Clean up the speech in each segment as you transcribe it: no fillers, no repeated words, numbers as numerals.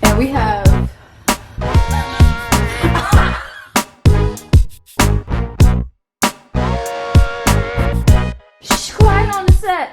And we have quiet on the set.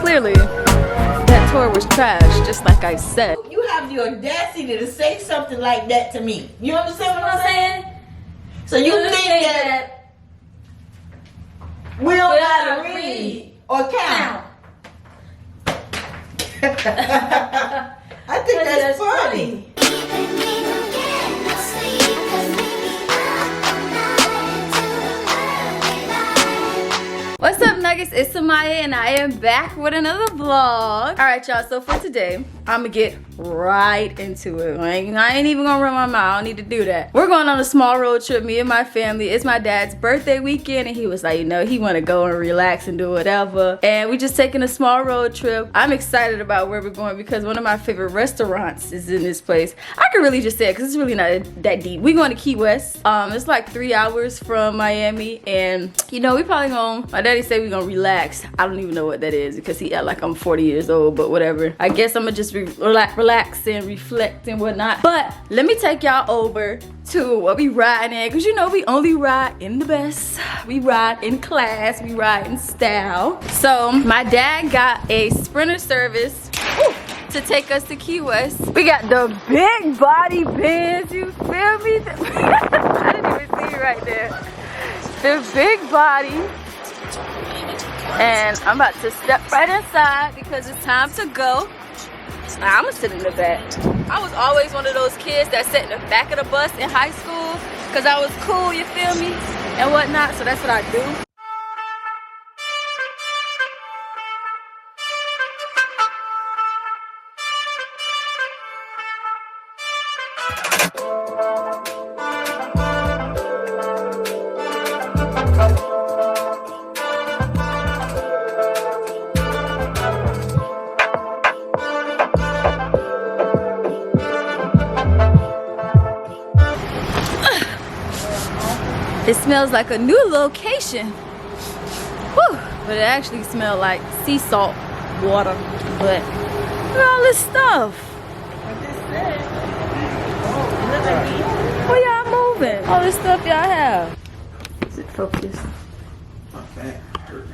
Clearly, that tour was trash, just like I said. You have the audacity to say something like that to me. You understand what I'm saying? So you think that we don't know how to read or count? I think that's funny. What's up, Nuggets? It's Samaya and I am back with another vlog. Alright, y'all, so for today, I'm gonna get right into it. I ain't even gonna run my mouth. I don't need to do that. We're going on a small road trip, me and my family. It's my dad's birthday weekend and he was like, you know, he wanna go and relax and do whatever. And we just taking a small road trip. I'm excited about where we're going because one of my favorite restaurants is in this place. I could really just say it because it's really not that deep. We're going to Key West. It's like 3 hours from Miami, and you know, we probably gonna, my daddy said we're gonna relax. I don't even know what that is because he act like I'm 40 years old, but whatever. I guess I'm gonna just relax and reflect and whatnot. But let me take y'all over to what we riding in, because you know we only ride in the best. We ride in class, we ride in style. So my dad got a Sprinter service to take us to Key West. We got the big body bins, you feel me? I didn't even see you right there. The big body. And I'm about to step right inside because it's time to go. I'm gonna sit in the back. I was always one of those kids that sat in the back of the bus in high school because I was cool, you feel me? And whatnot, so that's what I do. It smells like a new location. Whew. But it actually smells like sea salt water. But look at all this stuff. Where y'all moving? All this stuff y'all have. Is it focused? My back hurt.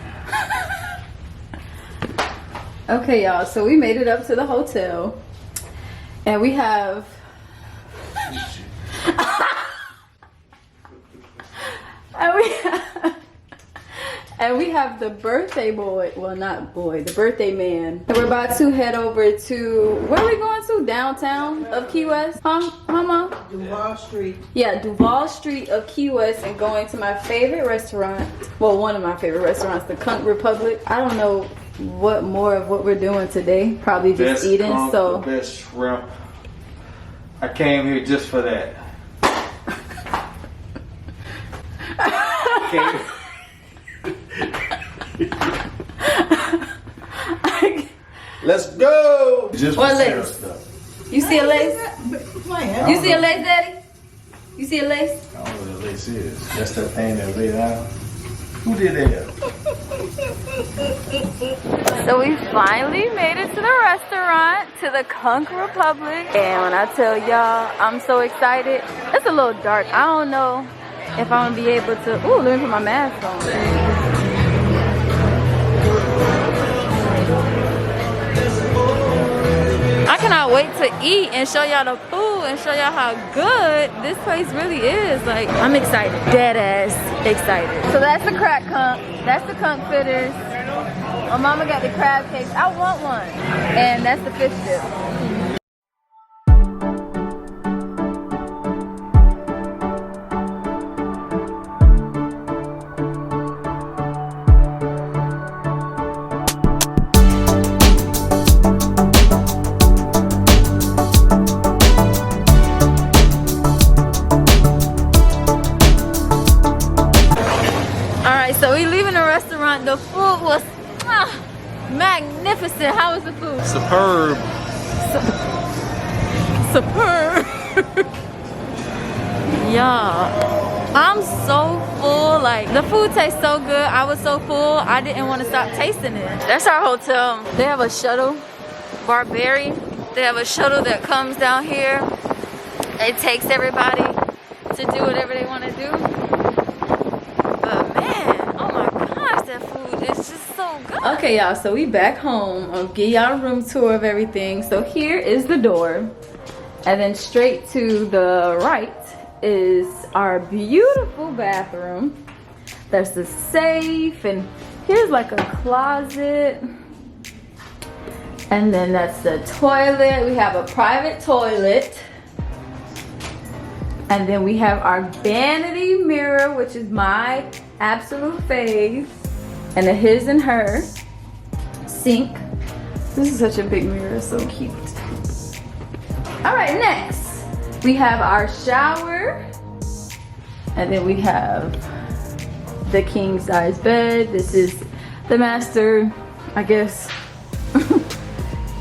Okay, y'all. So we made it up to the hotel. And we have... And we have the birthday boy, well not boy, the birthday man. And we're about to head over to, where are we going to? Downtown of Key West? Huh, Mama? Duval Street. Yeah, Duval Street of Key West, and going to my favorite restaurant. Well, one of my favorite restaurants, the Conch Republic. I don't know what more of what we're doing today. Probably just Best eating, conch, so. the best shrimp. I came here just for that. Let's go. Just What for lace? stuff. You see a lace? You see a lace, Daddy? You see a lace? I don't know what a lace is. That's that thing that lay down. Who did that? So we finally made it to the restaurant, to the Conch Republic. And when I tell y'all, I'm so excited. It's a little dark. I don't know if I'm gonna be able to, ooh, let me put my mask on. I cannot wait to eat and show y'all the food and show y'all how good this place really is. Like, I'm excited, dead ass excited. So that's the crack conch, that's the conch fritters. My mama got the crab cakes. I want one. And that's the fish dip. magnificent. How was the food? Superb. Superb. Yeah, I'm so full. Like, the food tastes so good. I was so full, I didn't want to stop tasting it. That's our hotel. They have a shuttle, Barbary. They have a shuttle that comes down here. It takes everybody to do whatever they want to do. But man, oh my gosh, that food is just so good. Okay, y'all, so we back home. I'll give y'all a room tour of everything. So here is the door. And then straight to the right is our beautiful bathroom. There's the safe, and here's like a closet. And then that's the toilet. We have a private toilet. And then we have our vanity mirror, which is my absolute fave. And then his and her sink. This is such a big mirror, so cute. All right, next we have our shower, and then we have the king size bed. This is the master, I guess,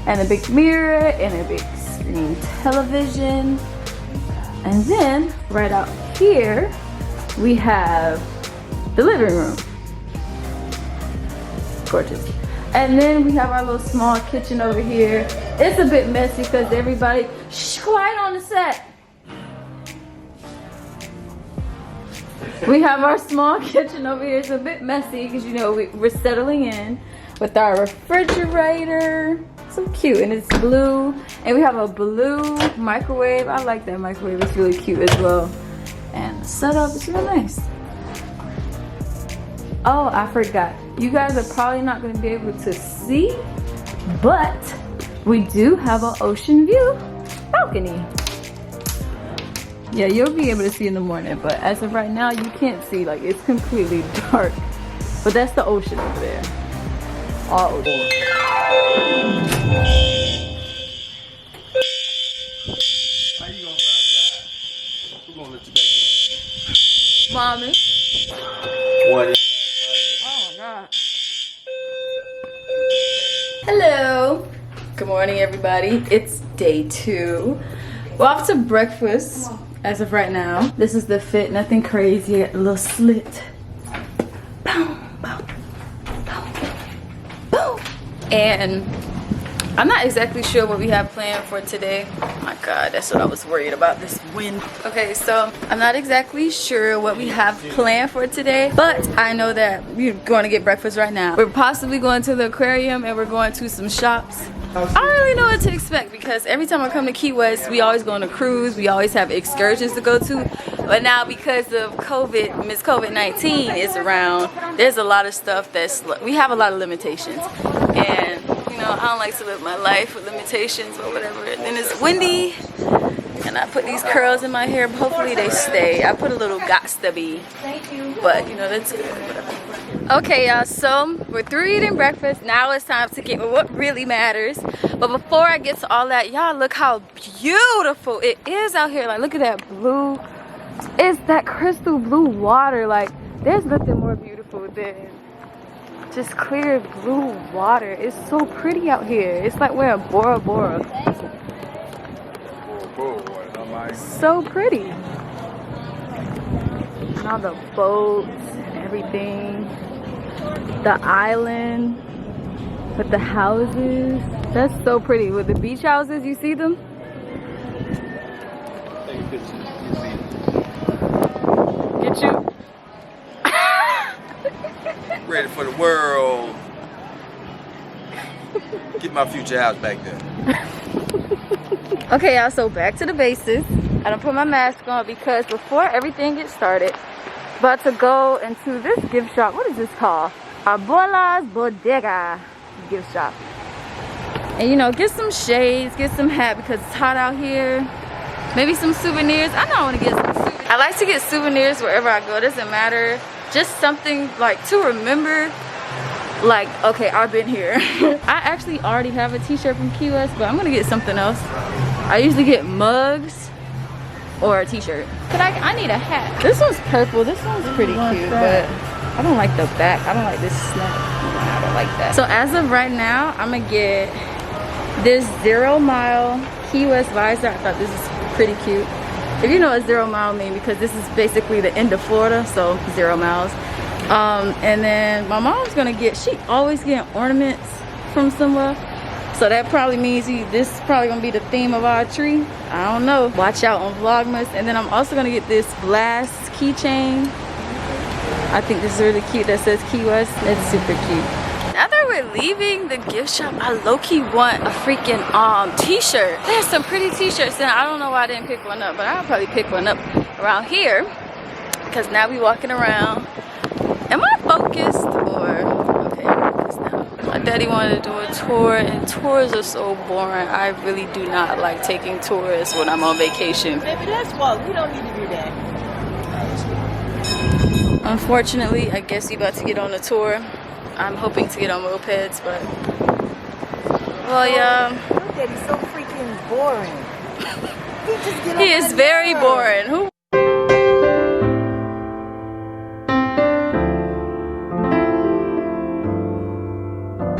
and a big mirror and a big screen television. And then right out here we have the living room. Gorgeous. And then we have our little small kitchen over here. It's a bit messy because everybody, shh, quiet on the set. We have our small kitchen over here. It's a bit messy because, you know, we're settling in with our refrigerator. So cute, and it's blue. And we have a blue microwave. I like that microwave, it's really cute as well. And the setup is really nice. Oh, I forgot. You guys are probably not going to be able to see, but we do have an ocean view balcony. Yeah, you'll be able to see in the morning, but as of right now, you can't see. Like, it's completely dark. But that's the ocean over there. All ocean. How you gonna go outside? Who's gonna let you back in? Mommy. What? Oh my God. Hello. Good morning, everybody. It's day 2. We're off to breakfast as of right now. This is the fit, nothing crazy. A little slit. Boom, boom, boom, boom. And I'm not exactly sure what we have planned for today. Oh my God, that's what I was worried about, this wind. Okay, so I'm not exactly sure what we have planned for today, but I know that we're going to get breakfast right now. We're possibly going to the aquarium and we're going to some shops. I don't really know what to expect because every time I come to Key West, we always go on a cruise. We always have excursions to go to. But now because of COVID, Miss COVID-19 is around, there's a lot of stuff we have a lot of limitations. And you know, I don't like to live my life with limitations or whatever. And then it's windy, and I put these curls in my hair. But hopefully they stay. I put a little gots to be, but you know, that's good. Whatever. Okay, y'all. So we're through eating breakfast. Now it's time to get what really matters. But before I get to all that, y'all, look how beautiful it is out here. Like, look at that blue. It's that crystal blue water. Like, there's nothing more beautiful than just clear blue water. It's so pretty out here. It's like we're in Bora Bora. So pretty. And all the boats and everything. The island with the houses. That's so pretty. With the beach houses, you see them? Get you. Ready for the world. Get my future house back there. Okay, y'all, so back to the bases. I don't put my mask on because before everything gets started, about to go into this gift shop. What is this called? Abuela's Bodega gift shop. And you know, get some shades, get some hat because it's hot out here. Maybe some souvenirs. I know I want to get some souvenirs. I like to get souvenirs wherever I go. It doesn't matter. Just something like to remember, like, okay, I've been here. I actually already have a t-shirt from Key West, but I'm gonna get something else. I usually get mugs or a t-shirt. But I need a hat. This one's purple. This one's pretty cute, but I don't like the back. I don't like this snap. like that. So as of right now, I'm gonna get this 0 mile Key West visor. I thought this is pretty cute. If you know what 0 mile mean, because this is basically the end of Florida, so 0 miles. And then my mom's gonna get, she always getting ornaments from somewhere. So that probably means this is probably gonna be the theme of our tree. I don't know. Watch out on Vlogmas. And then I'm also gonna get this Blast keychain. I think this is really cute that says Key West. It's super cute. Now that we're leaving the gift shop, I low-key want a freaking t-shirt. There's some pretty t-shirts and I don't know why I didn't pick one up, but I'll probably pick one up around here. Because now we walking around. Am I focused or okay, I'm focused now. My daddy wanted to do a tour and tours are so boring. I really do not like taking tours when I'm on vacation. Baby, let's walk. We don't need to do that. Unfortunately, I guess you about to get on a tour. I'm hoping to get on mopeds, but well, yeah. Your daddy's so freaking boring. He is very boring. Who?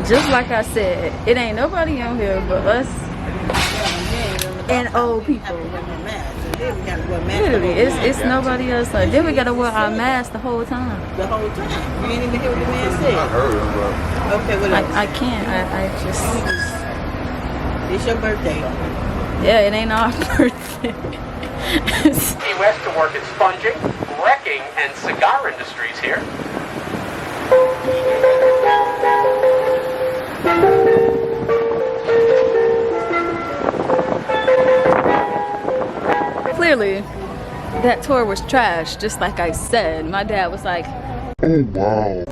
Just like I said, it ain't nobody on here but us and old people. Literally, it's nobody else. Like, then we gotta wear our mask the whole time. The whole time. You ain't even hear what the man said. I heard him, but Okay, well, I can't. I just. It's your birthday. Yeah, it ain't our birthday. Key West to work in sponging, wrecking, and cigar industries here. Clearly, that tour was trash, just like I said. My dad was like, oh wow.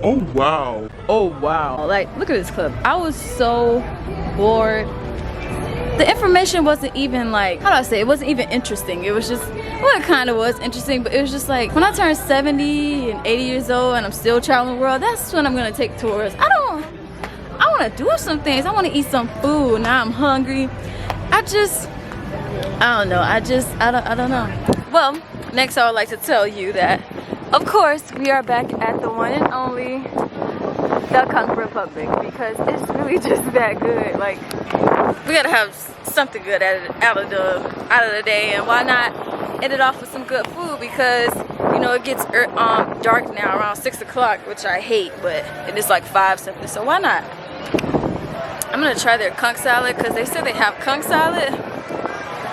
Oh wow. Oh wow. like, look at this clip. I was so bored. The information wasn't even like, how do I say, it wasn't even interesting. It was just, well, it kind of was interesting, but it was just like, when I turn 70 and 80 years old and I'm still traveling the world, that's when I'm gonna take tours. I wanna do some things. I wanna eat some food. Now I'm hungry. I don't know. I don't know. Well, next I would like to tell you that, of course, we are back at the one and only the Kung Republic, because it's really just that good. Like, we gotta have something good out of the day, and why not end it off with some good food? Because you know it gets dark now around 6 o'clock, which I hate, but it is like 5 something. So why not? I'm gonna try their conch salad because they said they have conch salad,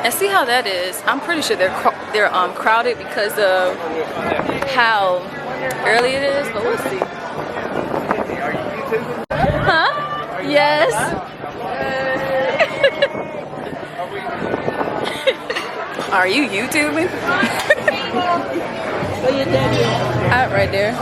and see how that is. I'm pretty sure they're crowded because of how early it is, but we'll see. Huh? Yes. Are you YouTubing? Where your daddy at? Out right there.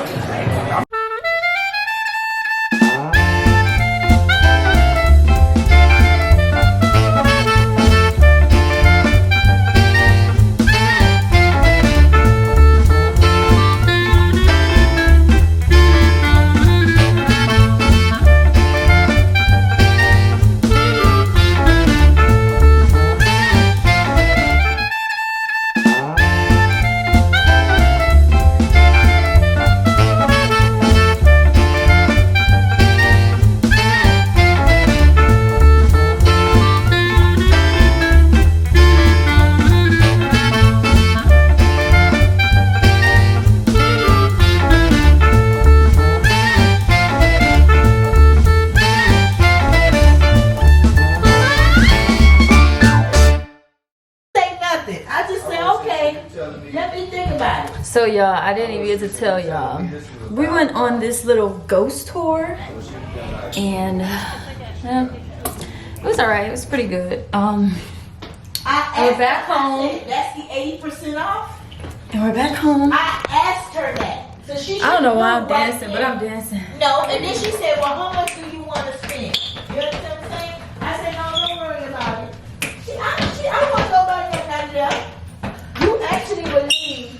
So y'all, I didn't even get to tell y'all. We went on this little ghost tour, and it was alright. It was pretty good. We're back home. That's the 80% off. And we're back home. I asked her that. So she I don't know why I'm right dancing, there. but I'm dancing. No, and then she said, well, how much do you want to spend? You understand what I'm saying? I said, no, don't worry about it. I don't want nobody else out of there. You actually believe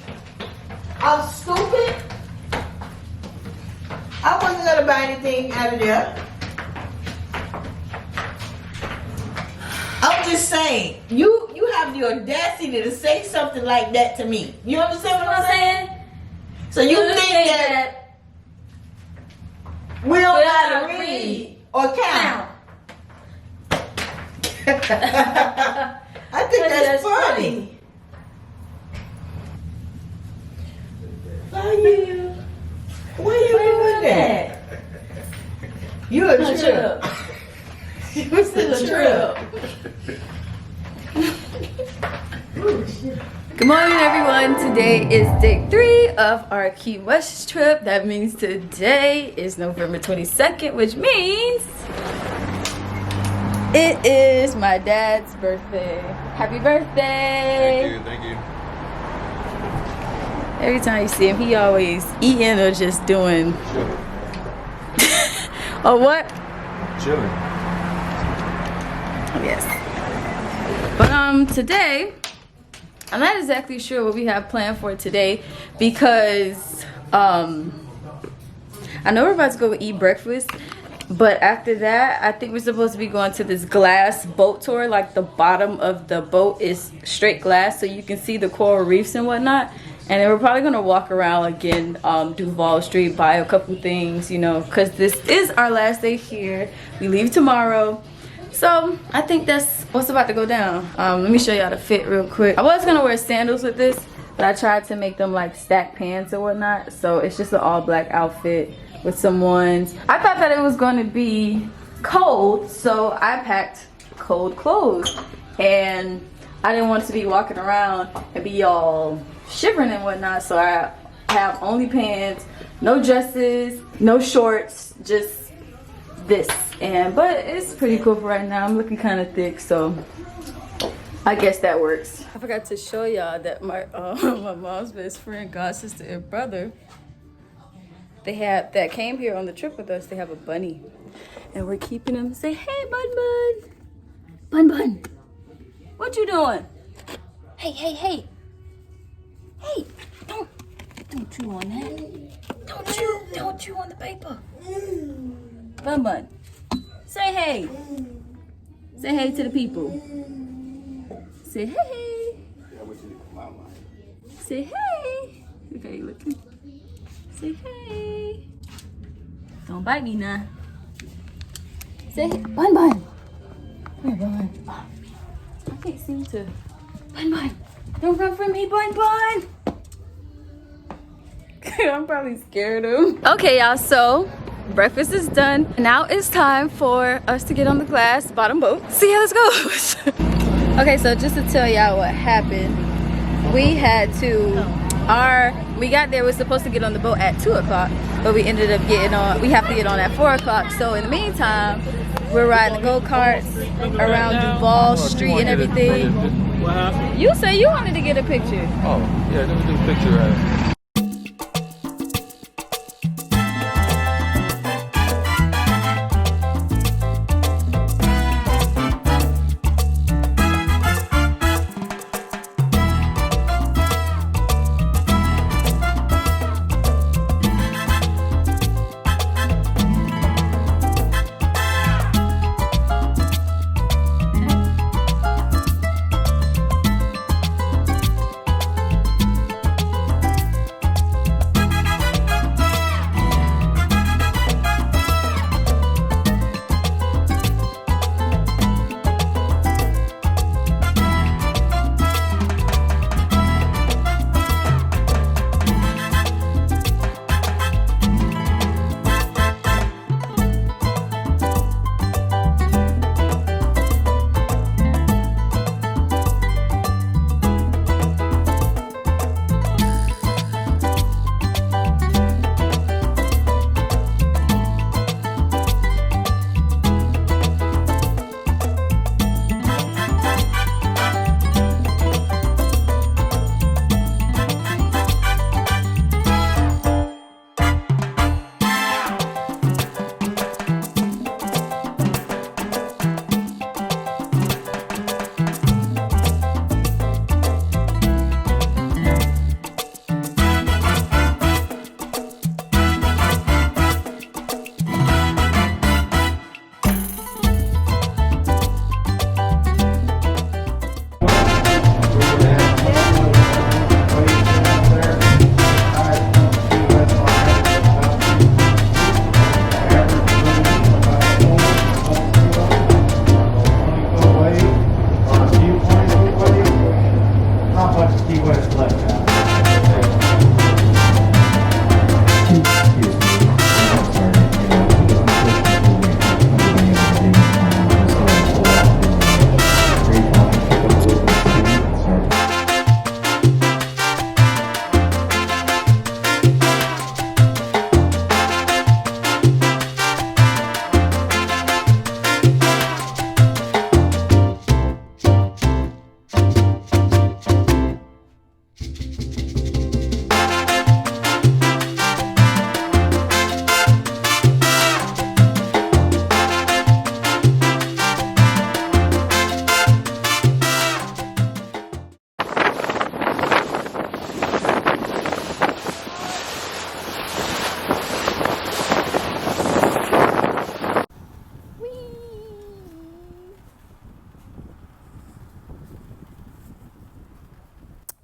I'm stupid? I wasn't going to buy anything out of there. I'm just saying, you have the audacity to say something like that to me. You understand what I'm saying? So you think that We don't know how to read or count. I think that's funny. Why you doing that? You a trip. You a trip. Good morning, everyone. Today is day 3 of our Key West trip. That means today is November 22nd, which means it is my dad's birthday. Happy birthday! Thank you. Every time you see him, he always eating or just doing. Chilling. Or what? Chilling. Yes. But today, I'm not exactly sure what we have planned for today because I know we're about to go eat breakfast, but after that I think we're supposed to be going to this glass boat tour. Like the bottom of the boat is straight glass so you can see the coral reefs and whatnot. And then we're probably gonna walk around again, Duval Street, buy a couple things, you know, because this is our last day here. We leave tomorrow. So I think that's what's about to go down. Let me show y'all the fit real quick. I was gonna wear sandals with this, but I tried to make them like stack pants or whatnot. So it's just an all black outfit with some ones. I thought that it was gonna be cold, so I packed cold clothes. And I didn't want to be walking around and be all shivering and whatnot. So I have only pants, no dresses, no shorts, just this. But it's pretty cool for right now. I'm looking kind of thick, so I guess that works. I forgot to show y'all that my my mom's best friend, god sister, and brother, that came here on the trip with us. They have a bunny, and we're keeping him. Say hey, Bun Bun, Bun Bun, what you doing? Hey, hey, hey, hey! Don't chew on that. Don't chew on the paper. Bun Bun. Say hey. Say hey to the people. Say hey. Say hey. Look how you looking. Say hey. Don't bite me now. Say hey. Bun Bun. Come here, Bun Bun. I can't seem to. Bun Bun. Don't run from me, Bun Bun. I'm probably scared of him. Okay, y'all, so breakfast is done. Now it's time for us to get on the glass bottom boat. See how this goes. Okay, so just to tell y'all what happened, we got there, we're supposed to get on the boat at 2 o'clock, but we ended up we have to get on at 4 o'clock. So in the meantime, we're riding the go-karts around Duval Street and everything. What happened? You say you wanted to get a picture. Oh, yeah, let me do a picture right.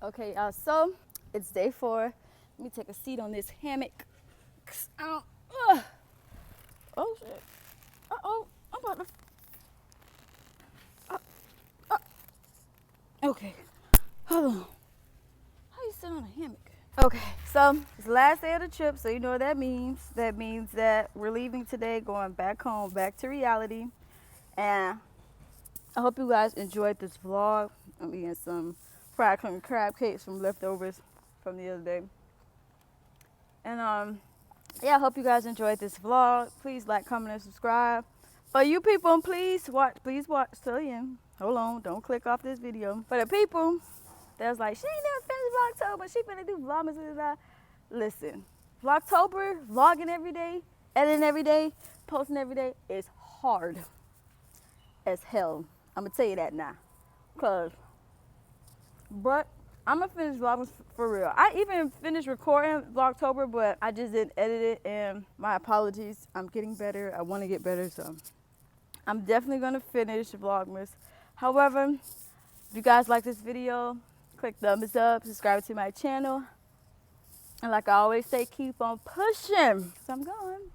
Okay, y'all, so it's day 4. Let me take a seat on this hammock. Oh shit. Uh-oh, I'm about to. Okay, hold on. How you sit on a hammock? Okay, so it's the last day of the trip, so you know what that means. That means that we're leaving today, going back home, back to reality. And I hope you guys enjoyed this vlog. I'm eating some fried crab cakes from leftovers from the other day. And yeah, I hope you guys enjoyed this vlog. Please like, comment, and subscribe. For you people, please watch till the end. Hold on, don't click off this video. For the people that was like, she ain't never finished Vlogtober, she finna do vlogmas and that. Listen, Vlogtober, vlogging every day, editing every day, posting every day is hard as hell. I'm gonna tell you that now. But I'm gonna finish vlogging for real. I even finished recording Vlogtober, but I just didn't edit it, and my apologies. I'm getting better. I want to get better, so I'm definitely gonna finish Vlogmas. However, if you guys like this video, click thumbs up, subscribe to my channel, and like I always say, keep on pushing. So I'm going.